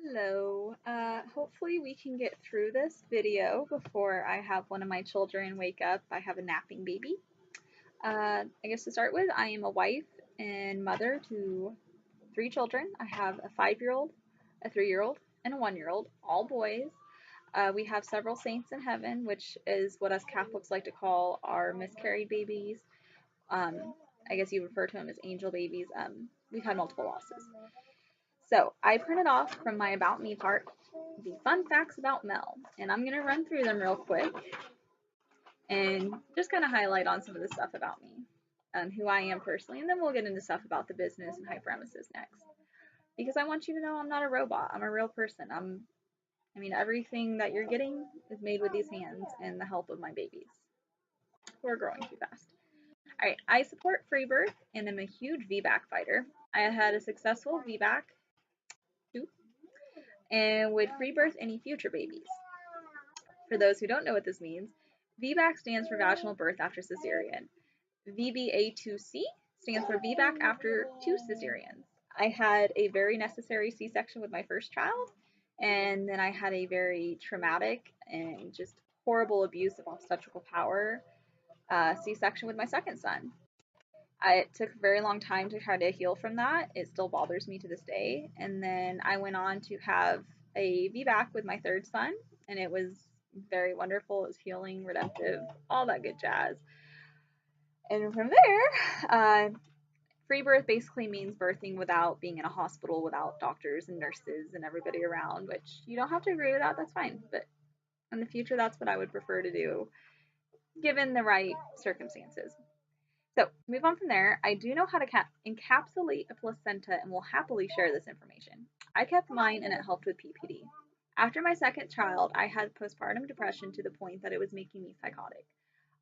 Hello. Hopefully we can get through this video before I have one of my children wake up. I have a napping baby. I guess to start with, I am a wife and mother to three children. I have a 5-year-old, a 3-year-old, and a 1-year-old, all boys. We have several saints in heaven, which is what us Catholics like to call our miscarried babies. I guess you refer to them as angel babies. We've had multiple losses. So I printed off from my About Me part the fun facts about Mel, and I'm going to run through them real quick and just kind of highlight on some of the stuff about me, who I am personally, and then we'll get into stuff about the business and hyperemesis next. Because I want you to know I'm not a robot. I'm a real person. Everything that you're getting is made with these hands and the help of my babies. We're growing too fast. All right, I support free birth and am a huge VBAC fighter. I had a successful VBAC too, and would free birth any future babies. For those who don't know what this means, VBAC stands for vaginal birth after cesarean. VBA2C stands for VBAC after 2 cesareans. I had a very necessary C-section with my first child, and then I had a very traumatic and just horrible abuse of obstetrical power C-section with my second son. It took a very long time to try to heal from that. It still bothers me to this day. And then I went on to have a VBAC with my third son, and it was very wonderful. It was healing, redemptive, all that good jazz. And from there, free birth basically means birthing without being in a hospital, without doctors and nurses and everybody around, which you don't have to agree with that, that's fine. But in the future, that's what I would prefer to do, given the right circumstances. So, to move on from there, I do know how to encapsulate a placenta and will happily share this information. I kept mine and it helped with PPD. After my second child, I had postpartum depression to the point that it was making me psychotic.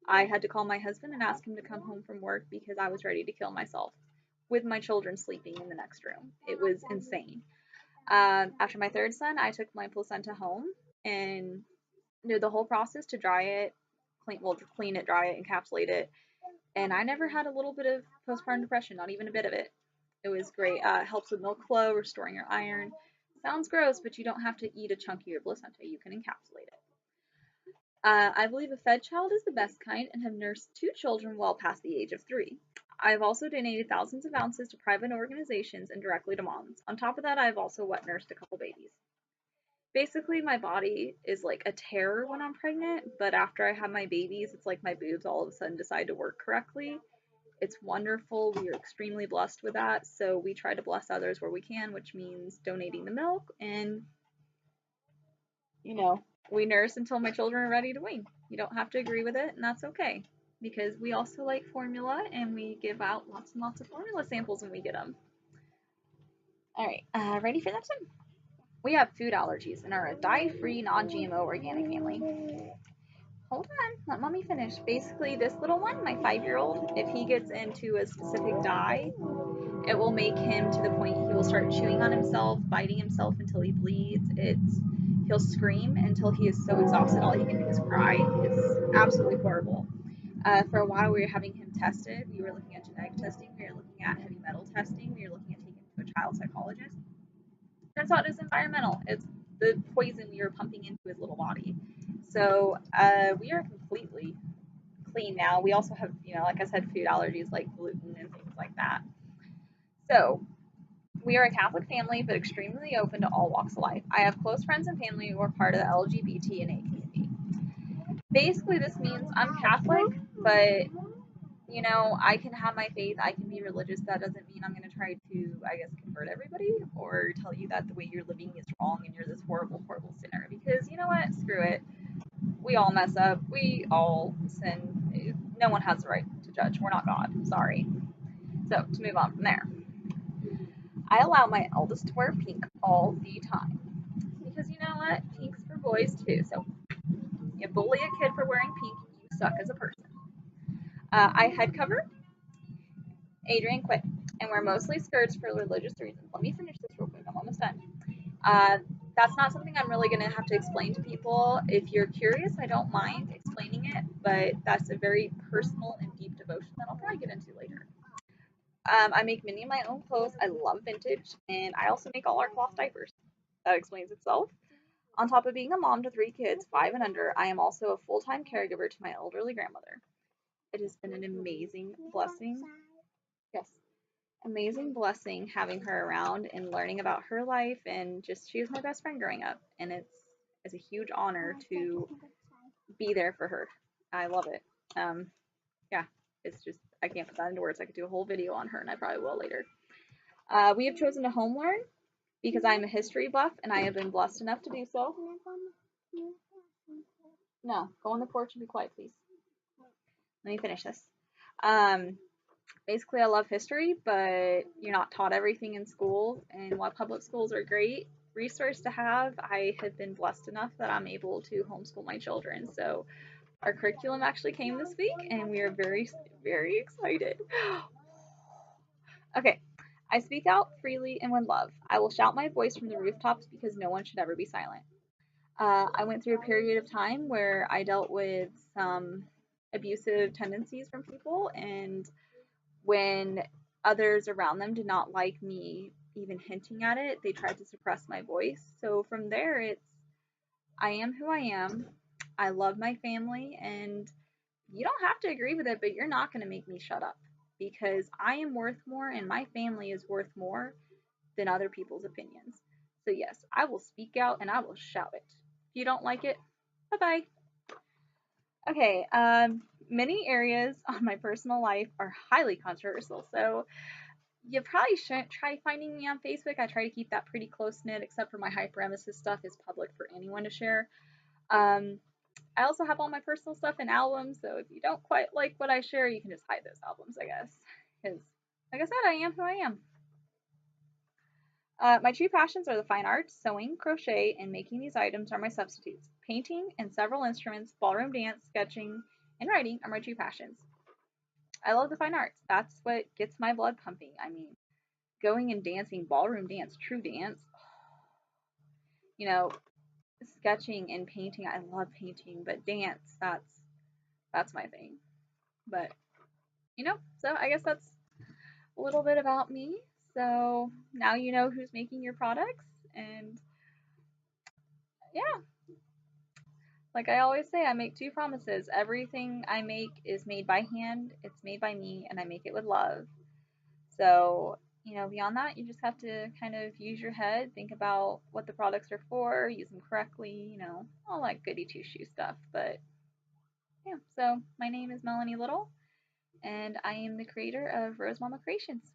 I had to call my husband and ask him to come home from work because I was ready to kill myself with my children sleeping in the next room. It was insane. After my third son, I took my placenta home and did the whole process to dry it, clean it, dry it, encapsulate it, and I never had a little bit of postpartum depression, not even a bit of it. It was great. It helps with milk flow, restoring your iron. Sounds gross, but you don't have to eat a chunk of your placenta. You can encapsulate it. I believe a fed child is the best kind and have nursed 2 children well past the age of 3. I've also donated thousands of ounces to private organizations and directly to moms. On top of that, I've also wet nursed a couple babies. Basically, my body is like a terror when I'm pregnant, but after I have my babies, it's like my boobs all of a sudden decide to work correctly. It's wonderful. We are extremely blessed with that. So we try to bless others where we can, which means donating the milk. And, we nurse until my children are ready to wean. You don't have to agree with it, and that's okay. Because we also like formula and we give out lots and lots of formula samples when we get them. All right, ready for the next one? We have food allergies and are a dye-free, non-GMO organic family. Hold on, let mommy finish. Basically, this little one, my 5-year-old, if he gets into a specific dye, it will make him to the point he will start chewing on himself, biting himself until he bleeds. He'll scream until he is so exhausted all he can do is cry. It's absolutely horrible. For a while, we were having him tested. We were looking at genetic testing. We were looking at heavy metal testing. We were looking at taking him to a child psychologist. Turns out it's environmental. It's the poison we were pumping into his little body. So we are completely clean now. We also have, like I said, food allergies like gluten and things like that. So we are a Catholic family, but extremely open to all walks of life. I have close friends and family who are part of the LGBT and A community. Basically, this means I'm Catholic, but I can have my faith, I can be religious. That doesn't mean I'm going to try to, convert everybody or tell you that the way you're living is wrong and you're this horrible, horrible sinner. Because you know what? Screw it. We all mess up. We all sin. No one has the right to judge. We're not God. Sorry. So, to move on from there, I allow my eldest to wear pink all the time. Because you know what? Pink's for boys too. So, you bully a kid for wearing pink, you suck as a person. I head cover Adrian quit and wear mostly skirts for religious reasons. Let me finish this real quick. I'm almost done. That's not something I'm really going to have to explain to people. If you're curious, I don't mind explaining it, but that's a very personal and deep devotion that I'll probably get into later. I make many of my own clothes. I love vintage, and I also make all our cloth diapers. That explains itself. On top of being a mom to 3 kids, 5 and under, I am also a full-time caregiver to my elderly grandmother. It has been an amazing blessing. Yes, amazing blessing having her around and learning about her life, and just she was my best friend growing up, and it's a huge honor to be there for her. I love it. Yeah, it's just I can't put that into words. I could do a whole video on her, and I probably will later. We have chosen to home learn because I am a history buff, and I have been blessed enough to do so. No, go on the porch and be quiet, please. Let me finish this. Um, Basically, I love history, but you're not taught everything in school. And while public schools are a great resource to have, I have been blessed enough that I'm able to homeschool my children. So our curriculum actually came this week, and we are very, very excited. Okay. I speak out freely and with love. I will shout my voice from the rooftops because no one should ever be silent. I went through a period of time where I dealt with some abusive tendencies from people, and when others around them did not like me even hinting at it, they tried to suppress my voice. So from there, it's I am who I am. I love my family, and you don't have to agree with it, but you're not going to make me shut up because I am worth more, and my family is worth more than other people's opinions. So, yes, I will speak out and I will shout it. If you don't like it, bye bye. Okay, many areas on my personal life are highly controversial, so you probably shouldn't try finding me on Facebook. I try to keep that pretty close knit, except for my hyperemesis stuff is public for anyone to share. Um, I also have all my personal stuff in albums, so if you don't quite like what I share, you can just hide those albums, I guess. Because, like I said, I am who I am. My true passions are the fine arts, sewing, crochet, and making these items are my substitutes. Painting and several instruments, ballroom dance, sketching, and writing are my true passions. I love the fine arts. That's what gets my blood pumping. I mean, going and dancing, ballroom dance, true dance, you know, sketching and painting. I love painting, but dance, that's my thing. But so I guess that's a little bit about me. So now you know who's making your products, and yeah, like I always say, I make two promises. Everything I make is made by hand, it's made by me, and I make it with love. So, beyond that, you just have to kind of use your head, think about what the products are for, use them correctly, all that goody two shoe stuff. But yeah, so my name is Melanie Little, and I am the creator of Rose Momma Creations.